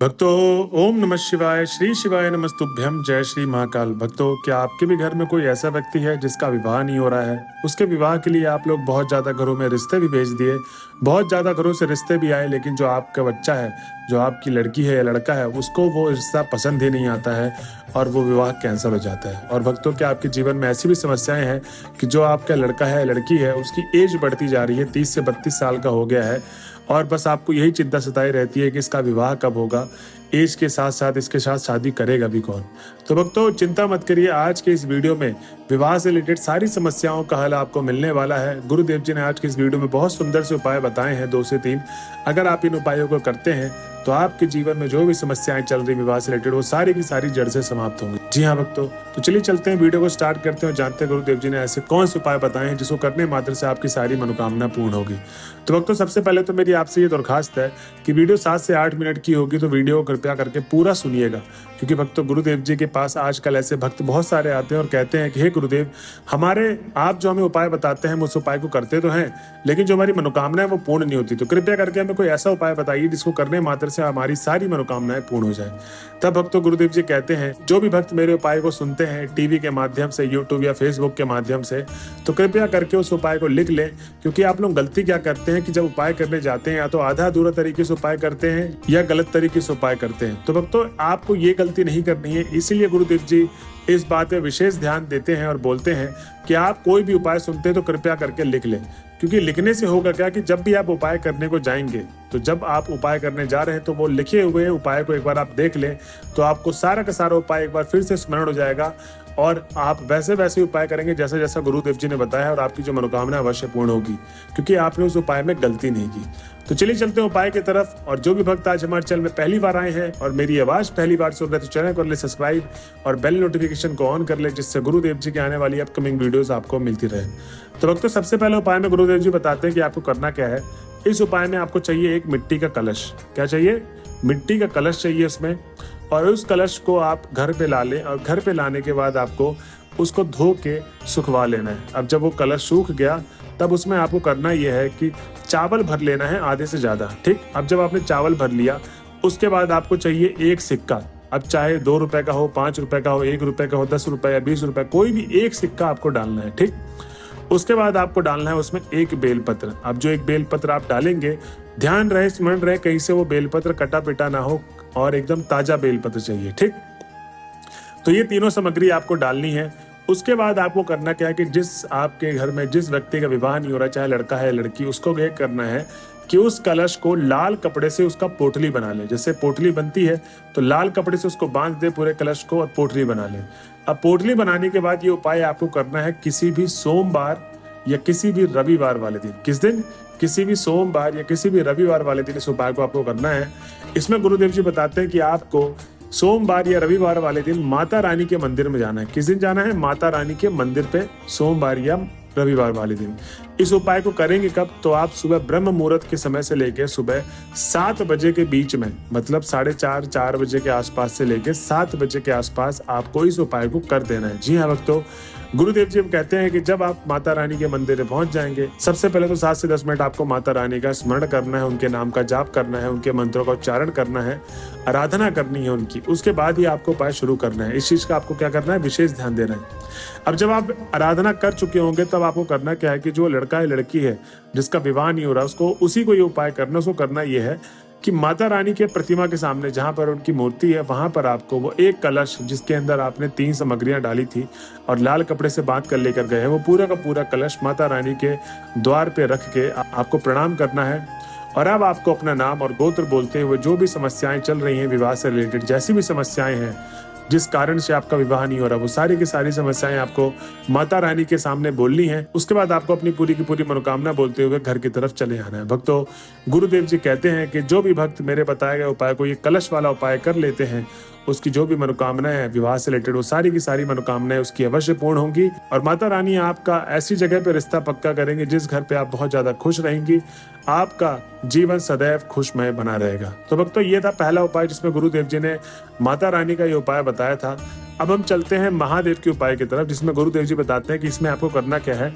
भक्तों, ओम नमः शिवाय, श्री शिवाय नमस्तुभ्यम, जय श्री महाकाल। भक्तों, क्या आपके भी घर में कोई ऐसा व्यक्ति है जिसका विवाह नहीं हो रहा है? उसके विवाह के लिए आप लोग बहुत ज़्यादा घरों में रिश्ते भी भेज दिए, बहुत ज़्यादा घरों से रिश्ते भी आए, लेकिन जो आपका बच्चा है, जो आपकी लड़की है या लड़का है, उसको वो रिश्ता पसंद ही नहीं आता है और वो विवाह कैंसिल हो जाता है। और भक्तों, क्या आपके जीवन में ऐसी भी समस्याएं हैं कि जो आपका लड़का है, लड़की है, उसकी एज बढ़ती जा रही है, 30 से 32 साल का हो गया है और बस आपको यही चिंता सताई रहती है कि इसका विवाह कब होगा, एज के साथ साथ इसके साथ शादी करेगा भी कौन? तो भक्तों, चिंता मत करिए। आज के इस वीडियो में विवाह से रिलेटेड सारी समस्याओं का हल आपको मिलने वाला है। गुरुदेव जी ने आज के इस वीडियो में बहुत सुंदर से उपाय बताए हैं, 2 से 3। अगर आप इन उपायों को करते हैं तो आपके जीवन में जो भी समस्याएं चल रही विवाह से रिलेटेड, वो सारी की सारी जड़ से समाप्त होंगी। जी हाँ भक्तों, तो चलिए चलते हैं, वीडियो को स्टार्ट करते हैं और जानते हैं गुरुदेव जी ने ऐसे कौन से उपाय बताए हैं जिसको करने मात्र से आपकी सारी मनोकामना पूर्ण होगी। तो भक्तों, सबसे पहले तो मेरी आपसे ये दरखास्त है कि वीडियो 7 से 8 मिनट की होगी, तो वीडियो को कृपया करके पूरा सुनिएगा। क्योंकि भक्तों, गुरुदेव जी के पास आजकल ऐसे भक्त बहुत सारे आते हैं और कहते हैं कि हे गुरुदेव, आप जो हमें उपाय बताते हैं, हम उस उपाय को करते तो हैं, लेकिन जो हमारी मनोकामना है वो पूर्ण नहीं होती। तो कृपया करके हमें कोई ऐसा उपाय बताइए जिसको करने मात्र से हमारी सारी मनोकामनाएं पूर्ण हो जाए। तब भक्तों, गुरुदेव जी कहते हैं, जो भी भक्त मेरे उपाय को सुनते हैं टीवी के माध्यम से, यूट्यूब या फेसबुक के माध्यम से, तो कृपया करके उस उपाय को लिख लें। क्योंकि आप लोग गलती क्या करते हैं कि जब उपाय करने जाते हैं, या तो आधा अधूरा तरीके से उपाय करते हैं या गलत तरीके से उपाय करते हैं। तो भक्तों, आपको ये गलती नहीं करनी है। इसीलिए गुरुदेव जी इस बात पे विशेष ध्यान देते हैं और बोलते हैं कि आप कोई भी उपाय सुनते हैं तो कृपया करके लिख लें। क्योंकि लिखने से होगा क्या कि जब भी आप उपाय करने को जाएंगे, तो जब आप उपाय करने जा रहे हैं तो वो लिखे हुए उपाय को एक बार आप देख लें, तो आपको सारा का सारा उपाय एक बार फिर से स्मरण हो जाएगा और आप वैसे वैसे उपाय करेंगे जैसा जैसा गुरुदेव जी ने बताया, और आपकी जो मनोकामना अवश्य पूर्ण होगी, क्योंकि आपने उस उपाय में गलती नहीं की। तो चलिए चलते हैं उपाय की तरफ। और जो भी भक्त आज हमारे चैनल में पहली बार आए हैं और मेरी आवाज पहली बार सुन रहे, तो चैनल को कर ले सब्सक्राइब और बेल नोटिफिकेशन को ऑन कर ले, जिससे गुरुदेव जी की आने वाली अपकमिंग वीडियोस आपको मिलती रहे। तो भक्तों, सबसे पहले उपाय में गुरुदेव जी बताते हैं कि आपको करना क्या है। इस उपाय में आपको चाहिए एक मिट्टी का कलश। क्या चाहिए? मिट्टी का कलश चाहिए इसमें। और उस कलश को आप घर पे ला लें, और घर पे लाने के बाद आपको उसको धो के सुखवा लेना है। अब जब वो कलश सूख गया, तब उसमें आपको करना यह है कि चावल भर लेना है, आधे से ज्यादा। ठीक, अब जब आपने चावल भर लिया, उसके बाद आपको चाहिए एक सिक्का। अब चाहे 2 रुपए का हो, 5 रुपए का हो, 1 रुपए का हो, 10 रुपए या 20 रुपए, कोई भी एक सिक्का आपको डालना है। ठीक, उसके बाद आपको डालना है उसमें एक बेलपत्र। अब जो एक बेलपत्र आप डालेंगे, ध्यान रहे, स्मरण रहे, कहीं से वो बेलपत्र कटा पिटा ना हो और एकदम ताजा बेलपत्र चाहिए। ठीक, तो ये तीनों सामग्री आपको डालनी है। उसके बाद आपको करना क्या है कि जिस आपके घर में जिस व्यक्ति का विवाह नहीं हो रहा, चाहे लड़का है लड़की, उसको ये करना है कि उस कलश को लाल कपड़े से उसका पोटली बना ले। जैसे पोटली बनती है, तो लाल कपड़े से उसको बांध दे पूरे कलश को और पोटली बना ले। अब पोटली बनाने के बाद ये उपाय आपको करना है किसी भी सोमवार या किसी भी रविवार वाले दिन। किस दिन? किसी भी सोमवार या किसी भी रविवार वाले दिन इस उपाय को आपको करना है। इसमें गुरुदेव जी बताते हैं कि आपको सोमवार या रविवार वाले दिन माता रानी के मंदिर में जाना है। किस दिन जाना है? माता रानी के मंदिर पे सोमवार या रविवार वाले दिन। इस उपाय को करेंगे कब? तो आप सुबह ब्रह्म मुहूर्त के समय से लेकर सुबह 7 बजे के बीच में, मतलब 4:30 4 बजे के आसपास से लेकर 7 बजे के आसपास आपको इस उपाय को कर देना है। जी हाँ भक्तों, गुरुदेव जी कहते हैं कि जब आप माता रानी के मंदिर में पहुंच जाएंगे, सबसे पहले तो 7 से 10 मिनट आपको माता रानी का स्मरण करना है, उनके नाम का जाप करना है, उनके मंत्रों का उच्चारण करना है, आराधना करनी है उनकी। उसके बाद ही आपको उपाय शुरू करना है। इस चीज का आपको क्या करना है? विशेष ध्यान देना है। अब जब आप आराधना कर चुके होंगे, तब आपको करना क्या है कि जो लड़का है लड़की है जिसका विवाह नहीं हो रहा, उसको उसी को ये उपाय करना। उसको करना ये है कि माता रानी के प्रतिमा के सामने, जहां पर उनकी मूर्ति है, वहां पर आपको वो एक कलश जिसके अंदर आपने 3 सामग्रियां डाली थी और लाल कपड़े से बांध कर लेकर गए हैं, वो पूरा का पूरा कलश माता रानी के द्वार पे रख के आपको प्रणाम करना है। और अब आपको अपना नाम और गोत्र बोलते हुए जो भी समस्याएं चल रही हैं विवाह से रिलेटेड, जैसी भी समस्याएं हैं जिस कारण से आपका विवाह नहीं हो रहा, वो सारी की सारी समस्याएं आपको माता रानी के सामने बोलनी है। उसके बाद आपको अपनी पूरी की पूरी मनोकामना बोलते हुए घर की तरफ चले आना है। भक्तों, गुरुदेव जी कहते हैं कि जो भी भक्त मेरे बताए गए उपाय को, ये कलश वाला उपाय कर लेते हैं, उसकी जो भी मनोकामनाएं है विवाह से रिलेटेड, वो सारी की सारी मनोकामनाएं उसकी अवश्य पूर्ण होंगी। और माता रानी आपका ऐसी जगह पे रिश्ता पक्का करेंगे जिस घर पे आप बहुत ज्यादा खुश रहेंगी। आपका जीवन सदैव खुशमय बना रहेगा। तो भक्तों, ये था पहला उपाय जिसमें गुरुदेव जी ने माता रानी का ये उपाय बताया था। अब हम चलते हैं महादेव के उपाय की तरफ, जिसमें गुरुदेव जी बताते हैं कि इसमें आपको करना क्या है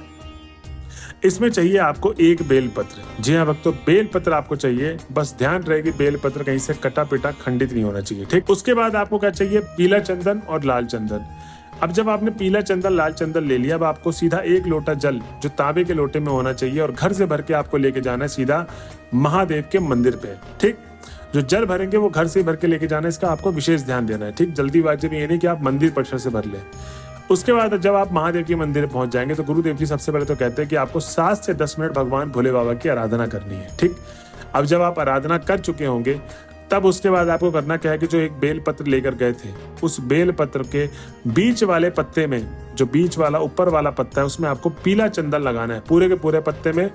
इसमें चाहिए आपको एक बेलपत्र। जी हाँ भक्तों, बेलपत्र आपको चाहिए, बस ध्यान रहे कि बेलपत्र कहीं से कटा पिटा खंडित नहीं होना चाहिए, ठीक। उसके बाद आपको क्या चाहिए, पीला चंदन और लाल चंदन। अब जब आपने पीला चंदन लाल चंदन ले लिया, अब आपको सीधा एक लोटा जल जो तांबे के लोटे में होना चाहिए और घर से भर के आपको लेके जाना है सीधा महादेव के मंदिर पे, ठीक। जो जल भरेंगे वो घर से भर के लेके जाना है, इसका आपको विशेष ध्यान देना है, ठीक। जल्दीबाजी में ये नहीं कि आप मंदिर परिसर से भर लें। उसके बाद जब आप महादेव के मंदिर पहुंच जाएंगे तो गुरुदेव जी सबसे पहले तो कहते हैं कि आपको 7 से 10 मिनट भगवान भोले बाबा की आराधना करनी है, ठीक। अब जब आप आराधना कर चुके होंगे तब उसके बाद आपको करना क्या है कि जो एक बेल पत्र लेकर गए थे, उस बेल पत्र के बीच वाले पत्ते में, जो बीच वाला ऊपर वाला पत्ता है, उसमें आपको पीला चंदन लगाना है पूरे के पूरे पत्ते में।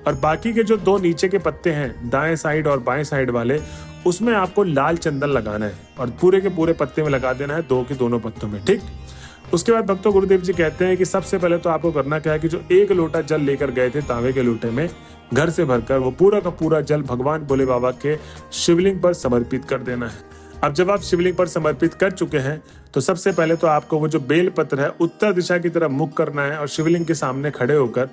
और बाकी के जो 2 नीचे के पत्ते हैं, दाएं साइड और बाएं साइड वाले, उसमें आपको लाल चंदन लगाना है और पूरे के पूरे पत्ते में लगा देना है, 2 के दोनों पत्तों में, ठीक। उसके बाद भक्तों गुरुदेव जी कहते हैं कि सबसे पहले तो आपको करना क्या है कि जो एक लोटा जल लेकर गए थे तांबे के लोटे में, घर से भरकर वो पूरा का पूरा जल भगवान भोले बाबा के शिवलिंग पर समर्पित कर देना है। अब जब आप शिवलिंग पर समर्पित कर चुके हैं तो सबसे पहले तो आपको वो जो बेल पत्र है उत्तर दिशा की तरफ मुख करना है और शिवलिंग के सामने खड़े होकर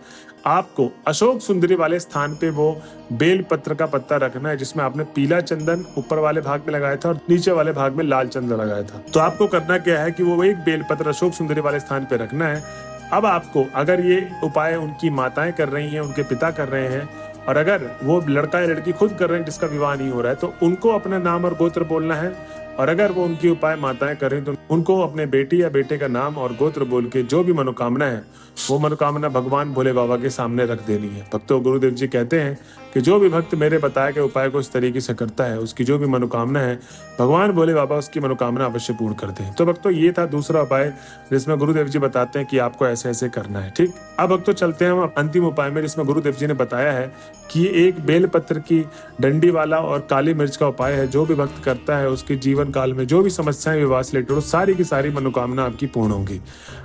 आपको अशोक सुंदरी वाले स्थान पे वो बेल पत्र का पत्ता रखना है जिसमें आपने पीला चंदन ऊपर वाले भाग में लगाया था और नीचे वाले भाग में लाल चंदन लगाया था। तो आपको करना क्या है कि वो एक बेल पत्र अशोक सुंदरी वाले स्थान पे रखना है। अब आपको, अगर ये उपाय उनकी माताएं कर रही हैं, उनके पिता कर रहे हैं, और अगर वो लड़का या लड़की खुद कर रहे हैं जिसका विवाह नहीं हो रहा है, तो उनको अपना नाम और गोत्र बोलना है। और अगर वो उनकी उपाय माताएं कर रही हैं तो उनको अपने बेटी या बेटे का नाम और गोत्र बोल के जो भी मनोकामना है वो मनोकामना भगवान भोले बाबा के सामने रख देनी है। भक्तों गुरुदेव जी कहते हैं कि जो भी भक्त मेरे बताए गए उपाय को इस तरीके से करता है, उसकी जो भी मनोकामना है भगवान भोले बाबा उसकी मनोकामना अवश्य पूर्ण करते हैं। तो भक्तों ये था दूसरा उपाय जिसमें गुरुदेव जी बताते हैं कि आपको ऐसे ऐसे करना है, ठीक। अब भक्तों चलते हैं हम अंतिम उपाय में, जिसमें गुरुदेव जी ने बताया है कि एक बेल पत्र की डंडी वाला और काली मिर्च का उपाय है। जो भी भक्त करता है उसके जीवन काल में जो भी समस्याएं विवाह से रिलेटेड हो, सारी की सारी मनोकामना आपकी पूर्ण होंगी।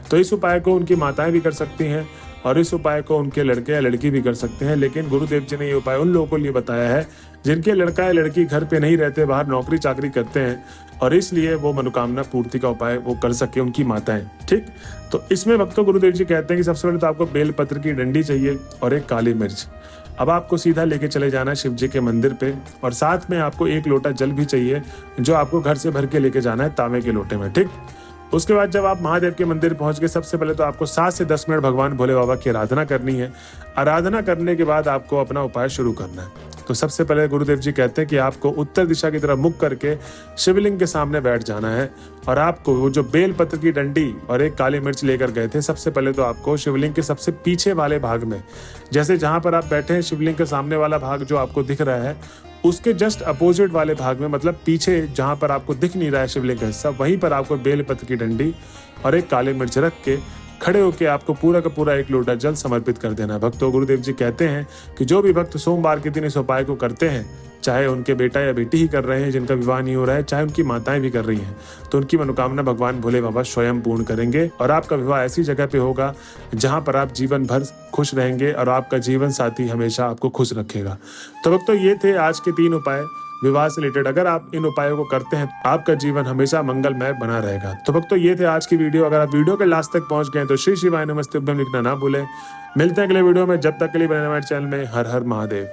तो इस उपाय को उनकी माताएं भी कर सकती हैं और इस उपाय को उनके लड़के या लड़की भी कर सकते हैं। लेकिन गुरुदेव जी ने ये उपाय उन लोगों को लिए बताया है जिनके लड़का या लड़की घर पे नहीं रहते, बाहर नौकरी चाकरी करते हैं और इसलिए वो मनोकामना पूर्ति का उपाय वो कर सके उनकी माताएं, ठीक। तो इसमें भक्तों गुरुदेव जी कहते हैं कि सबसे पहले तो आपको बेल पत्र की डंडी चाहिए और एक काली मिर्च। अब आपको सीधा लेके चले जाना है शिव जी के मंदिर पे और साथ में आपको एक लोटा जल भी चाहिए जो आपको घर से भर के लेके जाना है तांबे के लोटे में, ठीक। उसके बाद जब आप महादेव के मंदिर पहुंच गए, सबसे पहले तो आपको 7 से 10 मिनट भगवान भोले बाबा की आराधना करनी है। आराधना करने के बाद आपको अपना उपाय शुरू करना है। तो सबसे पहले गुरुदेव जी कहते हैं कि आपको उत्तर दिशा की तरफ मुख करके शिवलिंग के सामने बैठ जाना है और आपको वो जो बेल पत्र की डंडी और एक काली मिर्च लेकर गए थे, सबसे पहले तो आपको शिवलिंग के सबसे पीछे वाले भाग में, जैसे जहां पर आप बैठे हैं शिवलिंग के सामने वाला भाग जो आपको दिख रहा है उसके जस्ट अपोजिट वाले भाग में, मतलब पीछे जहां पर आपको दिख नहीं रहा है शिवलिंग का हिस्सा, वहीं पर आपको बेल पत्र की डंडी और एक काली मिर्च रख के खड़े होकर आपको पूरा का पूरा एक लोटा जल समर्पित कर देना है। भक्तों गुरुदेव जी कहते हैं कि जो भी भक्त सोमवार के दिन इस उपाय को करते हैं, चाहे उनके बेटा या बेटी ही कर रहे हैं जिनका विवाह नहीं हो रहा है, चाहे उनकी माताएं भी कर रही हैं, तो उनकी मनोकामना भगवान भोले बाबा स्वयं पूर्ण करेंगे और आपका विवाह ऐसी जगह पे होगा जहां पर आप जीवन भर खुश रहेंगे और आपका जीवन साथी हमेशा आपको खुश रखेगा। तो भक्तों ये थे आज के 3 उपाय विवाह से रिलेटेड। अगर आप इन उपायों को करते हैं आपका जीवन हमेशा मंगलमय बना रहेगा। तो भक्तों ये थे आज की वीडियो। अगर आप वीडियो के लास्ट तक पहुंच गए तो श्री शिवाय नमस्तुभ्यं लिखना ना भूलें। मिलते हैं अगले वीडियो में, जब तक के लिए बने हमारे चैनल में। हर हर महादेव।